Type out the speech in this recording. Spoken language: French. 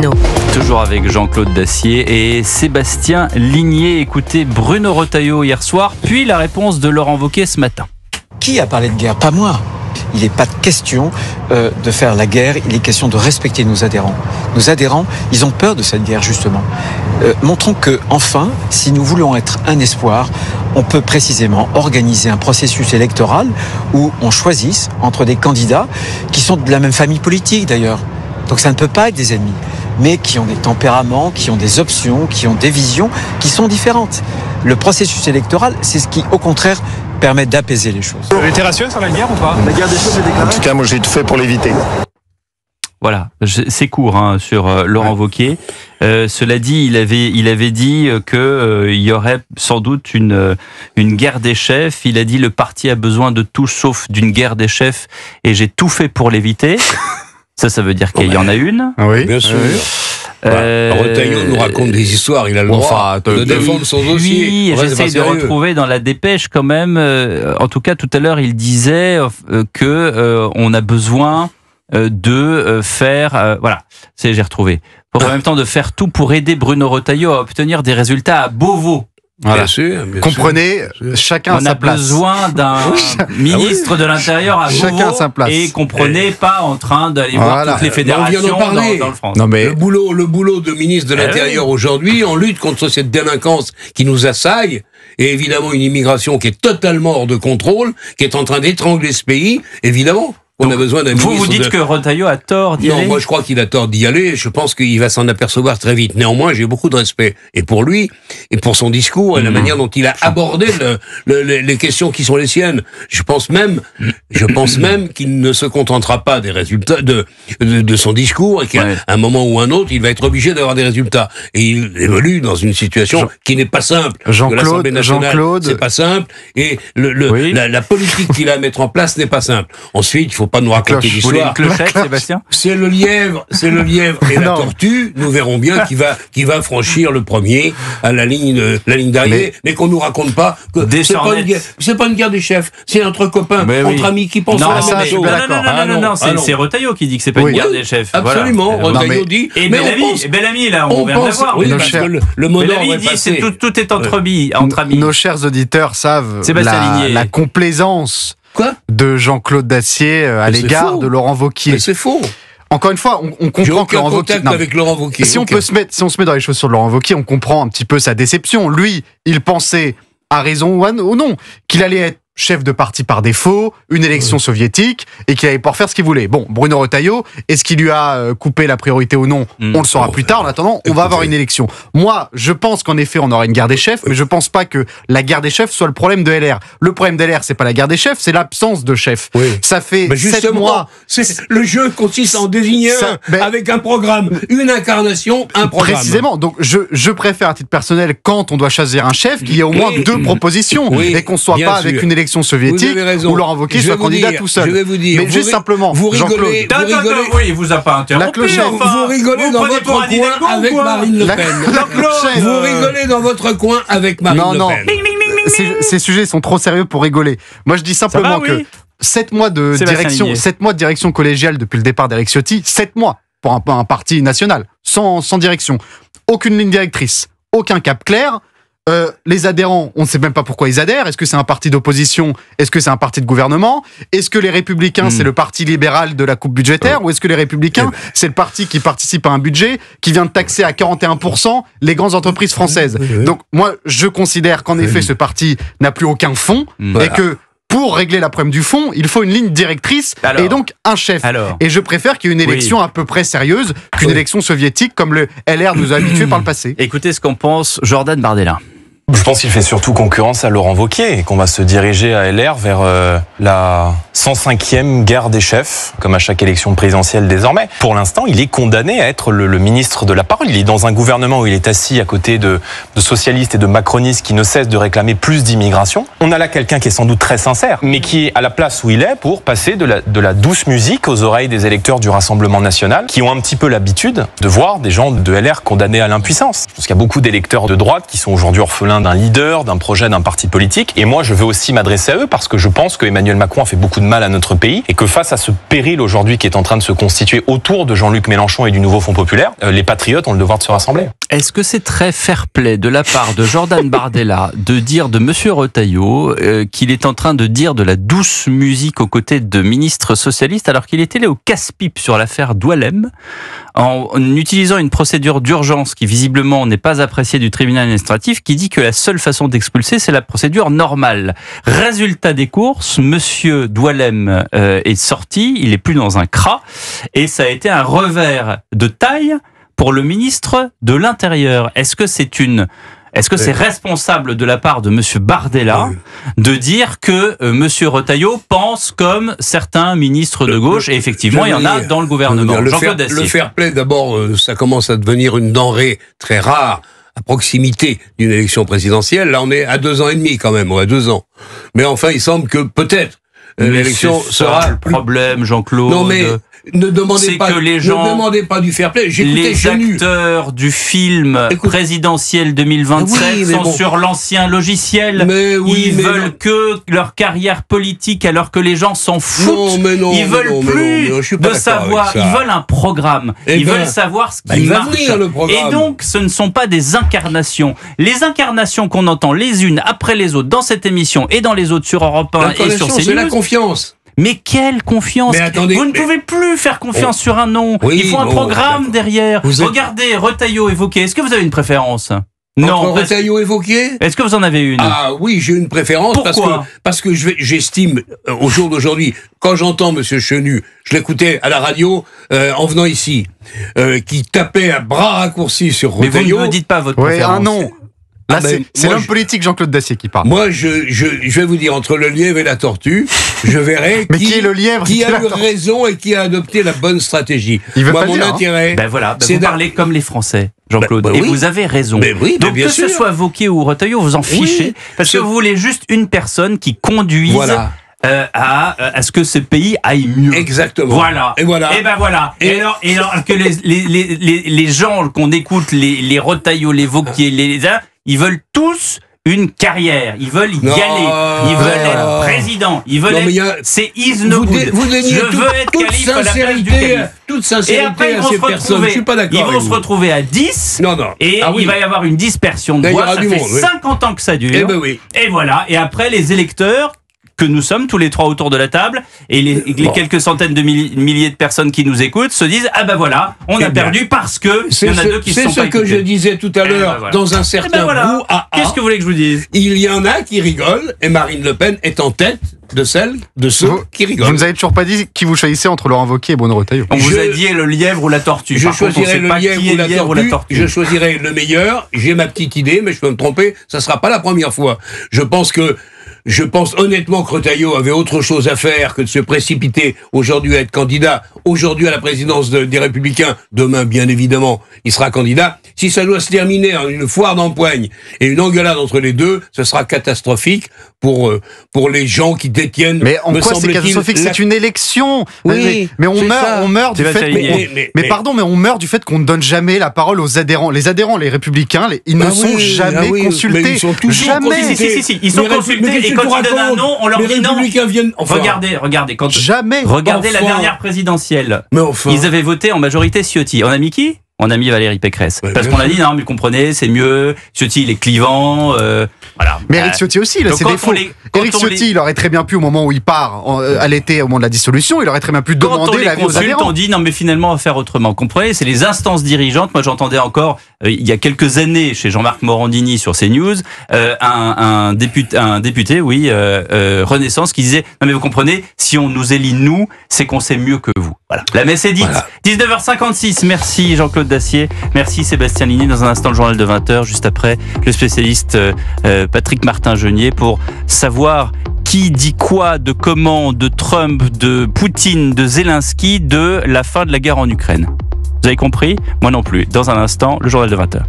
Bruno. Toujours avec Jean-Claude Dacier et Sébastien Ligné. Écoutez Bruno Retailleau hier soir, puis la réponse de Laurent Wauquiez ce matin. Qui a parlé de guerre? Pas moi. Il n'est pas question de faire la guerre, il est question de respecter nos adhérents. Nos adhérents, ils ont peur de cette guerre justement. Montrons que, enfin, si nous voulons être un espoir, on peut précisément organiser un processus électoral où on choisisse entre des candidats qui sont de la même famille politique d'ailleurs. Donc ça ne peut pas être des ennemis, mais qui ont des tempéraments, qui ont des options, qui ont des visions qui sont différentes. Le processus électoral, c'est ce qui, au contraire, permet d'apaiser les choses. Vous avez été rassuré sur la guerre ou pas? La guerre des choses est déclarée. En tout cas, moi j'ai tout fait pour l'éviter. Voilà, c'est court sur Laurent Wauquiez. Cela dit, il avait dit qu'il y aurait sans doute une guerre des chefs. Il a dit le parti a besoin de tout sauf d'une guerre des chefs et j'ai tout fait pour l'éviter. Ça veut dire qu'il y en a une. Oui, bien sûr. Retailleau nous raconte des histoires, il a le droit de défendre son dossier. Oui, j'essaie de retrouver dans la dépêche quand même. En tout cas, tout à l'heure, il disait que on a besoin de faire. Voilà, j'ai retrouvé. En même temps, de faire tout pour aider Bruno Retailleau à obtenir des résultats à Beauvau. Voilà. Bien sûr. Comprenez, chacun on sa a place. besoin d'un ministre de l'Intérieur à Beauvau. Chacun sa place. Et comprenez pas en train d'aller voir toutes les fédérations on vient d'en parler. dans le France. Non mais Le boulot de ministre de l'Intérieur aujourd'hui, on lutte contre cette délinquance qui nous assaille, et évidemment une immigration qui est totalement hors de contrôle, qui est en train d'étrangler ce pays, évidemment. On a besoin d'un ministre. Vous dites que Retailleau a tort d'y aller? Non, moi je crois qu'il a tort d'y aller. Je pense qu'il va s'en apercevoir très vite. Néanmoins, j'ai beaucoup de respect. Et pour lui, et pour son discours, et la manière dont il a abordé les questions qui sont les siennes. Je pense même qu'il ne se contentera pas des résultats de son discours, et qu'à un moment ou un autre, il va être obligé d'avoir des résultats. Et il évolue dans une situation qui n'est pas simple. Jean-Claude, c'est pas simple. Et la politique qu'il a à mettre en place n'est pas simple. Ensuite, il faut pas nous raconter Vous voulez l'histoire. une clochette, Sébastien? C'est le lièvre et la tortue. Nous verrons bien qui va franchir le premier à la ligne d'arrivée, mais qu'on nous raconte pas que c'est pas une guerre des chefs, c'est entre copains, entre amis qui pensent à la même chose. Non, c'est Retailleau qui dit que c'est pas une guerre des chefs. Absolument, voilà. Retailleau dit. Et Bellamy, là, on vient de le voir. Oui, parce que le mot d'ordre est dit passé. tout est entre amis. Nos chers auditeurs savent Sébastien Ligné. la complaisance de Jean-Claude Dacier à l'égard de Laurent Wauquiez. Mais c'est faux. Encore une fois, on comprend que Laurent Wauquiez... avec Laurent Wauquiez. Si on se met dans les chaussures de Laurent Wauquiez, on comprend un petit peu sa déception. Lui, il pensait, à raison ou non, qu'il allait être chef de parti par défaut, une élection soviétique, et qu'il allait pouvoir faire ce qu'il voulait. Bon, Bruno Retailleau, est-ce qu'il lui a coupé la priorité ou non? On le saura plus tard. En attendant, on va avoir une élection. Moi, je pense qu'en effet, on aura une guerre des chefs, mais je pense pas que la guerre des chefs soit le problème de LR. Le problème de LR, c'est pas la guerre des chefs, c'est l'absence de chefs. Oui. Ça fait 7 mois. Le jeu consiste à en désigner avec un programme, une incarnation, un programme. Précisément. Donc, je préfère, à titre personnel, quand on doit choisir un chef, qu'il y ait au moins 2 propositions, et qu'on soit pas avec une élection soviétique où Laurent Wauquiez soit candidat tout seul. Je vais vous dire. Mais juste simplement, vous rigolez. Il vous a pas interrompu. Vous rigolez dans votre coin avec Marine Le Pen. Vous rigolez dans votre coin avec Marine Le Pen. Ces sujets sont trop sérieux pour rigoler. Moi, je dis simplement que 7 mois de direction collégiale depuis le départ d'Éric Ciotti, 7 mois pour un parti national, sans direction. Aucune ligne directrice, aucun cap clair. Les adhérents, on ne sait même pas pourquoi ils adhèrent. Est-ce que c'est un parti d'opposition? Est-ce que c'est un parti de gouvernement? Est-ce que les Républicains, c'est le parti libéral de la coupe budgétaire? Ou est-ce que les Républicains, c'est le parti qui participe à un budget qui vient de taxer à 41% les grandes entreprises françaises? Donc, moi, je considère qu'en effet, ce parti n'a plus aucun fond et que pour régler la problème du fond, il faut une ligne directrice et donc un chef. Et je préfère qu'il y ait une élection à peu près sérieuse qu'une élection soviétique comme le LR nous a habitués par le passé. Écoutez ce qu'en pense Jordan Bardella. Je pense qu'il fait surtout concurrence à Laurent Wauquiez et qu'on va se diriger à LR vers la 105e guerre des chefs, comme à chaque élection présidentielle désormais. Pour l'instant, il est condamné à être le ministre de la parole. Il est dans un gouvernement où il est assis à côté de socialistes et de macronistes qui ne cessent de réclamer plus d'immigration. On a là quelqu'un qui est sans doute très sincère, mais qui est à la place où il est pour passer de la douce musique aux oreilles des électeurs du Rassemblement national, qui ont un petit peu l'habitude de voir des gens de LR condamnés à l'impuissance. Je pense qu'il y a beaucoup d'électeurs de droite qui sont aujourd'hui orphelins chemin d'un leader, d'un projet, d'un parti politique. Et moi, je veux aussi m'adresser à eux parce que je pense que Emmanuel Macron a fait beaucoup de mal à notre pays et que face à ce péril aujourd'hui qui est en train de se constituer autour de Jean-Luc Mélenchon et du nouveau Front populaire, les patriotes ont le devoir de se rassembler. Est-ce que c'est très fair-play de la part de Jordan Bardella de dire de Monsieur Retailleau qu'il est en train de dire de la douce musique aux côtés de ministres socialistes alors qu'il était allé au casse-pipe sur l'affaire Doualem en utilisant une procédure d'urgence qui visiblement n'est pas appréciée du tribunal administratif qui dit que la seule façon d'expulser c'est la procédure normale. Résultat des courses, Monsieur Doualem est sorti, il est plus dans un CRA et ça a été un revers de taille pour le ministre de l'Intérieur. Est-ce que c'est responsable de la part de Monsieur Bardella de dire que Monsieur Retailleau pense comme certains ministres de gauche, et effectivement, il y en a dans le gouvernement. Le fair-play, d'abord, ça commence à devenir une denrée très rare à proximité d'une élection présidentielle. Là, on est à 2 ans et demi quand même, à 2 ans. Mais enfin, il semble que peut-être l'élection sera le problème, Jean-Claude. Non, mais ne demandez pas du fair play. Les acteurs du film présidentiel 2027 sont sur l'ancien logiciel. Ils veulent que leur carrière politique alors que les gens s'en foutent. Ils veulent plus de savoir. Ils veulent un programme. Ils veulent savoir ce qui marche. Et donc, ce ne sont pas des incarnations. Les incarnations qu'on entend les unes après les autres dans cette émission et dans les autres sur Europe 1 et sur CNews. C'est la confiance. Mais quelle confiance! Vous ne pouvez plus faire confiance sur un nom. Il faut un programme derrière. Regardez, Retailleau évoqué. Est-ce que vous avez une préférence? Non. Retailleau évoqué? Est-ce que vous en avez une? Ah oui, j'ai une préférence. Pourquoi? Parce que j'estime, au jour d'aujourd'hui, quand j'entends Monsieur Chenu, je l'écoutais à la radio, en venant ici, qui tapait à bras raccourcis sur Retailleau. Mais vous ne me dites pas votre préférence. Un nom. Là, c'est l'homme politique Jean-Claude Dacier qui parle. Moi, je vais vous dire, entre le lièvre et la tortue, je verrai qui est le lièvre, qui a eu raison et qui a adopté la bonne stratégie. Moi, mon intérêt... vous parlez comme les Français, Jean-Claude, et vous avez raison. Donc que ce soit Wauquiez ou Retailleau, vous en fichez, parce que vous voulez juste une personne qui conduise... à ce que ce pays aille mieux. Exactement. Voilà. Et voilà. Et alors que les gens qu'on écoute, les Retailleau, les Wauquiez, ils veulent tous une carrière. Ils veulent y aller. Ils veulent être président. Ils veulent c'est is no good. Je veux être calife à la place du calife. Toute sincérité et après, à ces personnes. Je suis pas d'accord. Ils vont se retrouver à 10. Et il va y avoir une dispersion de voix. Ça fait 50 ans que ça dure. Et voilà. Et après, les électeurs que nous sommes tous les trois autour de la table et les quelques centaines de milliers de personnes qui nous écoutent se disent on a perdu parce que il y en a deux qui se sont pas écoutés. C'est ce que je disais tout à l'heure dans un certain brouhaha. Qu'est-ce que vous voulez que je vous dise? Il y en a qui rigolent et Marine Le Pen est en tête de ceux qui rigolent. Vous ne nous avez toujours pas dit qui vous choisissez entre Laurent Wauquiez et Bruno Retailleau. On vous a dit le lièvre ou la tortue. Je choisirai le lièvre ou la tortue. Je choisirai le meilleur. J'ai ma petite idée, mais je peux me tromper. Ça sera pas la première fois. Je pense honnêtement que Retailleau avait autre chose à faire que de se précipiter aujourd'hui à être candidat, aujourd'hui à la présidence des Républicains, demain bien évidemment il sera candidat. Si ça doit se terminer en une foire d'empoigne et une engueulade entre les deux, ce sera catastrophique pour les gens qui détiennent. Mais en quoi c'est catastrophique? C'est une élection. Oui, mais on meurt du fait. Mais on meurt du fait qu'on ne donne jamais la parole aux adhérents. Les adhérents, les Républicains, ils ne sont jamais consultés. Mais ils sont toujours jamais. Si, ils sont consultés. Et quand ils donnent un nom, on leur dit non. Regardez, regardez la dernière présidentielle. Ils avaient voté en majorité Ciotti. On a mis qui? On a mis Valérie Pécresse. Parce qu'on a dit, non, mais comprenez, c'est mieux. Ciotti, il est clivant. Voilà. Mais Éric Ciotti aussi, il a ses défauts. Éric Ciotti, il aurait très bien pu, au moment où il part, à l'été, au moment de la dissolution, il aurait très bien pu demander l'avis aux adhérents. On dit, non, mais finalement, on va faire autrement. Comprenez, c'est les instances dirigeantes. Moi, j'entendais encore, il y a quelques années, chez Jean-Marc Morandini sur CNews, un député, Renaissance, qui disait, non, mais vous comprenez, si on nous élit nous, c'est qu'on sait mieux que vous. Voilà. La messe est dite. Voilà. 19h56. Merci Jean-Claude Dacier. Merci Sébastien Ligny. Dans un instant, le journal de 20h, juste après, le spécialiste Patrick Martin-Genier pour savoir qui dit quoi, de comment, de Trump, de Poutine, de Zelensky, de la fin de la guerre en Ukraine. Vous avez compris? Moi non plus. Dans un instant, le journal de 20h.